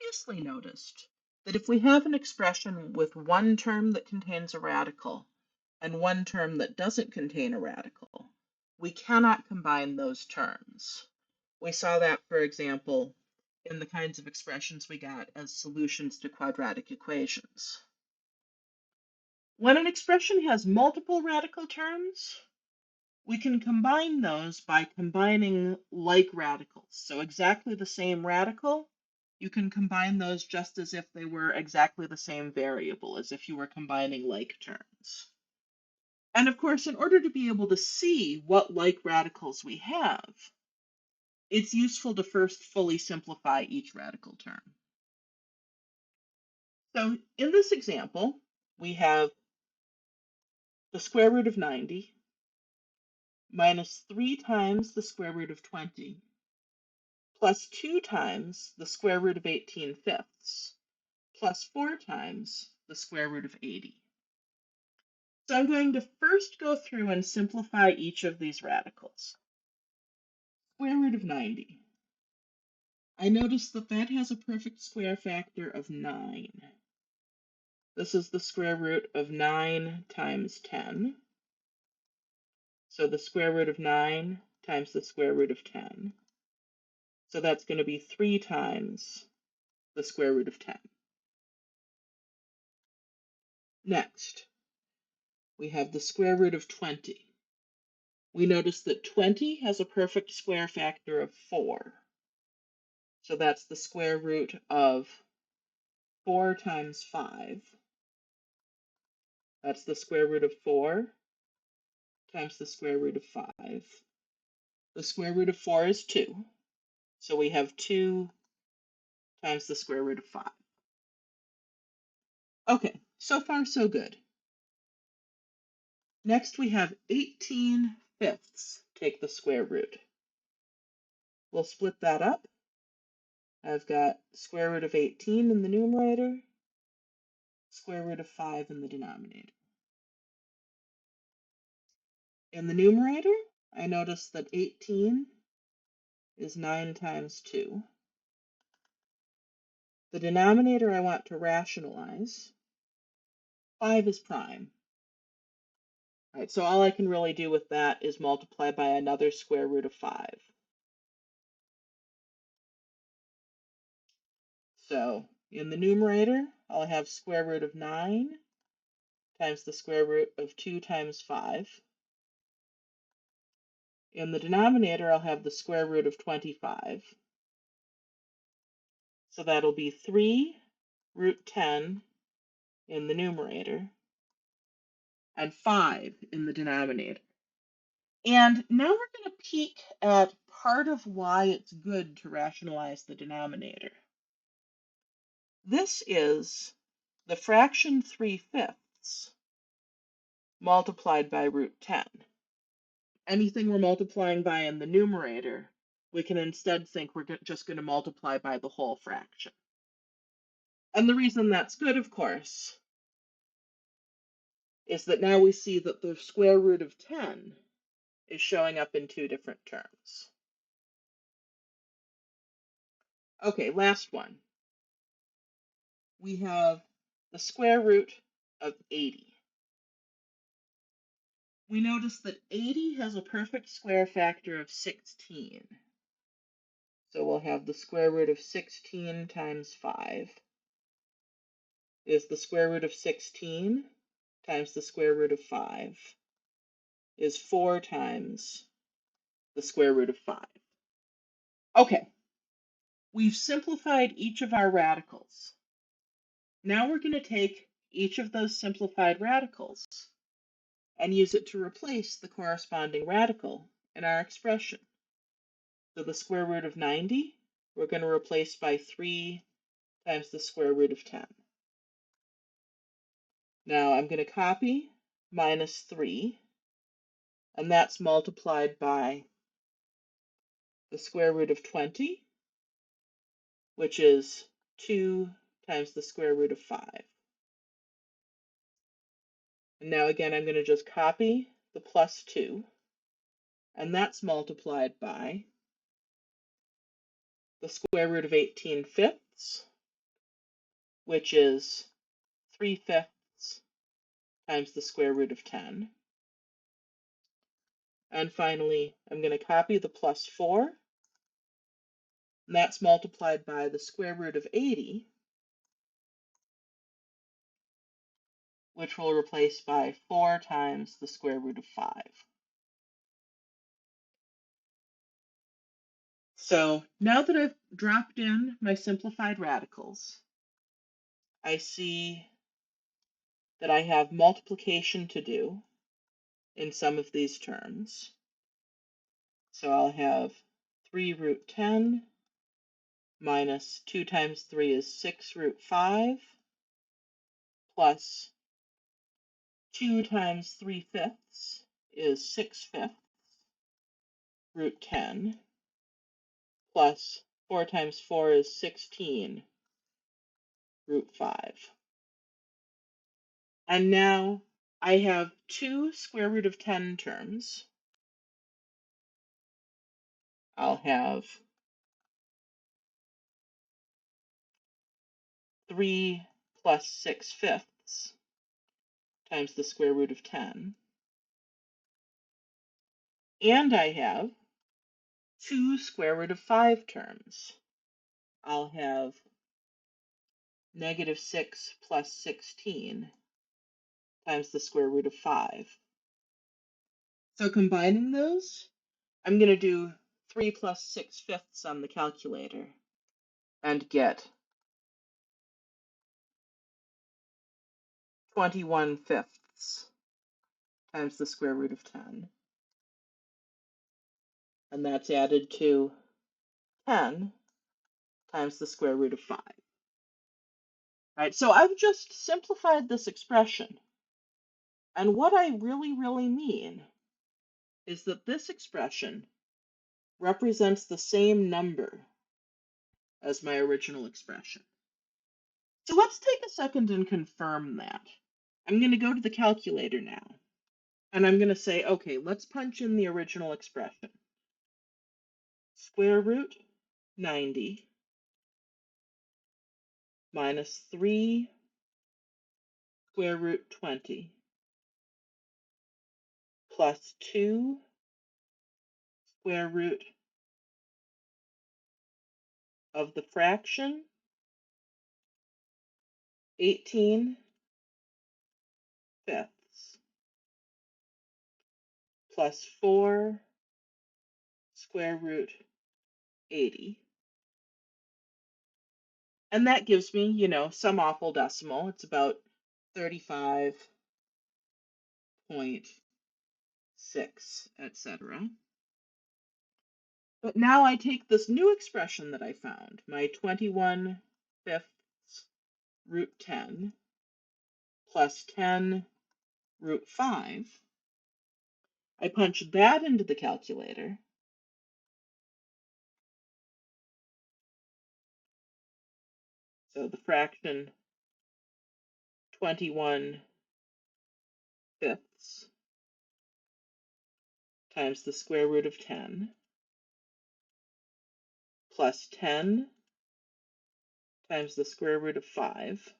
previously noticed that if we have an expression with one term that contains a radical and one term that doesn't contain a radical, we cannot combine those terms. We saw that, for example, in the kinds of expressions we got as solutions to quadratic equations. When an expression has multiple radical terms, we can combine those by combining like radicals. So exactly the same radical, you can combine those just as if they were exactly the same variable, as if you were combining like terms. And of course, in order to be able to see what like radicals we have, it's useful to first fully simplify each radical term. So in this example, we have the square root of 90 minus 3 times the square root of 20 plus 2 times the square root of 18/5 plus 4 times the square root of 80. So I'm going to first go through and simplify each of these radicals. Square root of 90. I notice that that has a perfect square factor of 9. This is the square root of 9 times 10. So the square root of 9 times the square root of 10. So that's going to be 3 times the square root of 10. Next, we have the square root of 20. We notice that 20 has a perfect square factor of 4. So that's the square root of 4 times 5. That's the square root of 4 times the square root of 5. The square root of 4 is 2. So we have 2 times the square root of 5. Okay, so far so good. Next we have 18/5 take the square root. We'll split that up. I've got square root of 18 in the numerator, square root of 5 in the denominator. In the numerator, I notice that 18 is 9 times 2. The denominator I want to rationalize. 5 is prime. All right, so all I can really do with that is multiply by another square root of 5. So in the numerator, I'll have square root of 9 times the square root of 2 times 5. In the denominator, I'll have the square root of 25. So that'll be 3 root 10 in the numerator and 5 in the denominator. And now we're going to peek at part of why it's good to rationalize the denominator. This is the fraction 3/5 multiplied by root 10. Anything we're multiplying by in the numerator, we can instead think we're just going to multiply by the whole fraction. And the reason that's good, of course, is that now we see that the square root of 10 is showing up in 2 different terms. Okay, last one. We have the square root of 80. We notice that 80 has a perfect square factor of 16. So we'll have the square root of 16 times 5 is the square root of 16 times the square root of 5 is 4 times the square root of 5. Okay, we've simplified each of our radicals. Now we're going to take each of those simplified radicals and use it to replace the corresponding radical in our expression. So the square root of 90, we're going to replace by 3 times the square root of 10. Now I'm going to copy minus 3, and that's multiplied by the square root of 20, which is 2 times the square root of 5. And now again, I'm going to just copy the plus 2, and that's multiplied by the square root of 18/5, which is 3/5 times the square root of 10. And finally, I'm going to copy the plus 4, and that's multiplied by the square root of 80, which we'll replace by 4 times the square root of 5. So now that I've dropped in my simplified radicals, I see that I have multiplication to do in some of these terms. So I'll have 3 root 10 minus 2 times 3 is 6 root 5 plus 2 times 3/5 is 6/5 root 10 plus 4 times 4 is 16 root 5. And now I have two square root of 10 terms. I'll have 3 plus 6/5 times the square root of 10. And I have two square root of 5 terms. I'll have negative 6 plus 16 times the square root of 5. So combining those, I'm going to do 3 plus 6/5 on the calculator and get 21/5 times the square root of 10. And that's added to 10 times the square root of 5. Right, so I've just simplified this expression. And what I really mean is that this expression represents the same number as my original expression. So let's take a second and confirm that. I'm going to go to the calculator now, and I'm going to say, okay, let's punch in the original expression. Square root 90 minus 3 square root 20 plus 2 square root of the fraction 18/5 plus 4 square root 80. And that gives me, you know, some awful decimal. It's about 35.6, etc. But now I take this new expression that I found, my 21/5 root 10 plus 10 root 5. I punch that into the calculator. So the fraction 21/5 times the square root of 10 plus 10 times the square root of 5.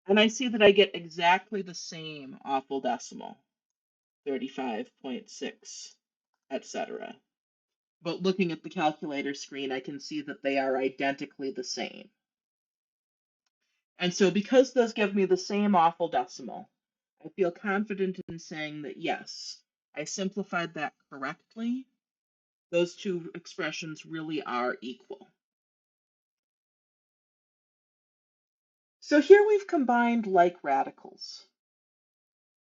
And I see that I get exactly the same awful decimal, 35.6, etc. But looking at the calculator screen, I can see that they are identically the same. And so because those give me the same awful decimal, I feel confident in saying that yes, I simplified that correctly. Those two expressions really are equal. So here we've combined like radicals.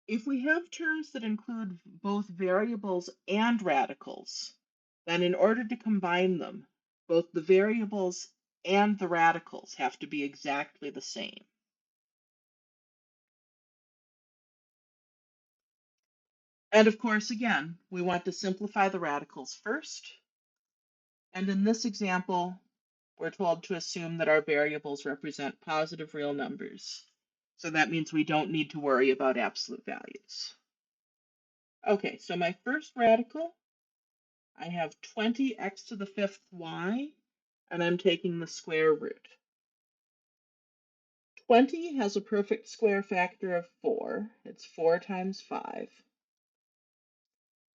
If we have terms that include both variables and radicals, then in order to combine them, both the variables and the radicals have to be exactly the same. And of course, again, we want to simplify the radicals first. And in this example, we're told to assume that our variables represent positive real numbers. So that means we don't need to worry about absolute values. Okay, so my first radical, I have 20x to the 5th y, and I'm taking the square root. 20 has a perfect square factor of 4. It's 4 times 5.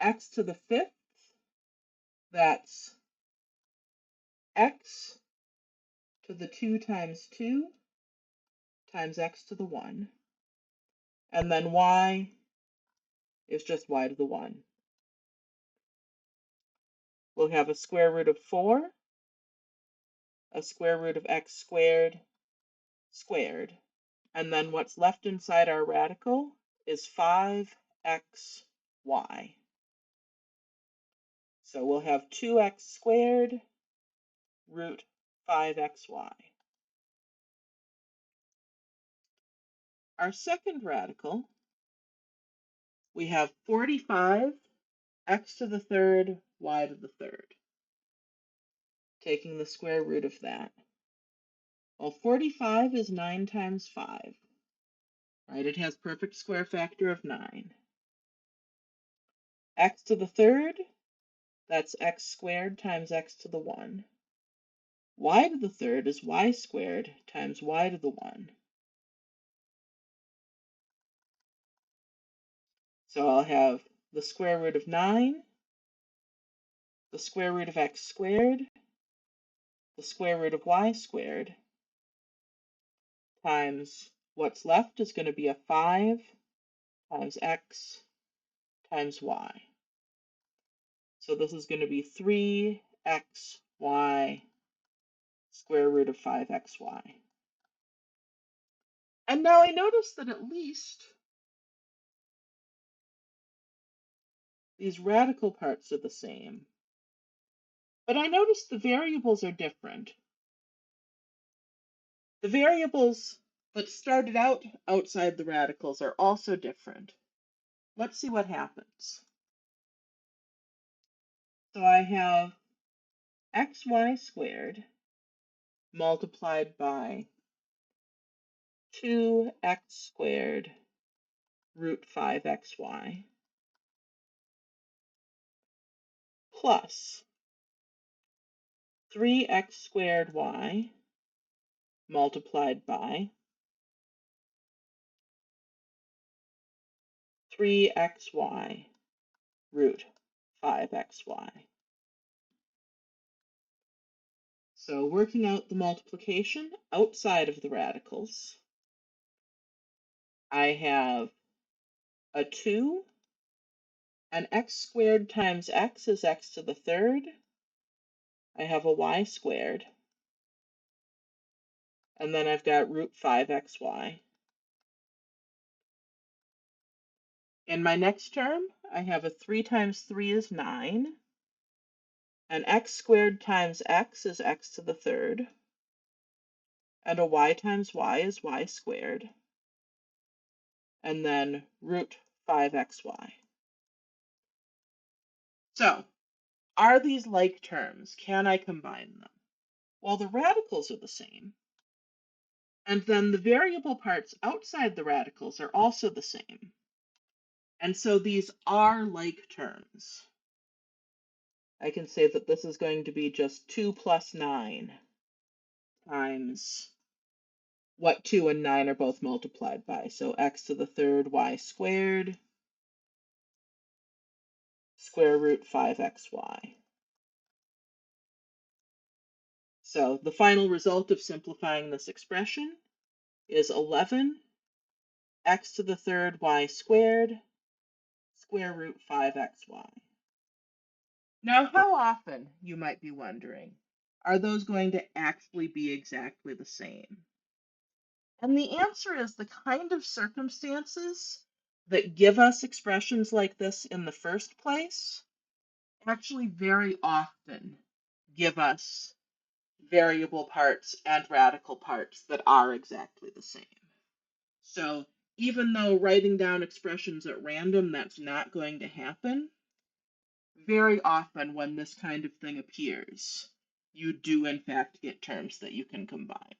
X to the 5th, that's x to the 2 times 2 times x to the 1. And then y is just y to the 1. We'll have a square root of 4, a square root of x squared, squared. And then what's left inside our radical is 5xy. So we'll have 2x squared root 5xy. Our second radical, we have 45 x to the third y to the third, taking the square root of that. Well, 45 is 9 times 5, right? It has perfect square factor of 9. X to the third, that's x squared times x to the 1. Y to the third is y squared times y to the 1. So I'll have the square root of 9, the square root of x squared, the square root of y squared, times what's left is going to be a 5 times x times y. So this is going to be 3xy square root of 5xy. And now I notice that at least these radical parts are the same. But I notice the variables are different. The variables that started out outside the radicals are also different. Let's see what happens. So I have xy squared multiplied by 2x squared root 5xy plus 3x squared y multiplied by 3xy root 5xy. So working out the multiplication outside of the radicals, I have a 2, and x squared times x is x to the third. I have a y squared, and then I've got root 5xy. In my next term, I have a 3 times 3 is 9, and x squared times x is x to the third, and a y times y is y squared, and then root 5xy. So, are these like terms? Can I combine them? Well, the radicals are the same, and then the variable parts outside the radicals are also the same. And so these are like terms. I can say that this is going to be just 2 plus 9 times what 2 and 9 are both multiplied by. So x to the third y squared square root 5xy. So the final result of simplifying this expression is 11 x to the third y squared square root 5xy. Now, how often, you might be wondering, are those going to actually be exactly the same? And the answer is the kind of circumstances that give us expressions like this in the first place actually very often give us variable parts and radical parts that are exactly the same. So even though writing down expressions at random, that's not going to happen, very often when this kind of thing appears, you do in fact get terms that you can combine.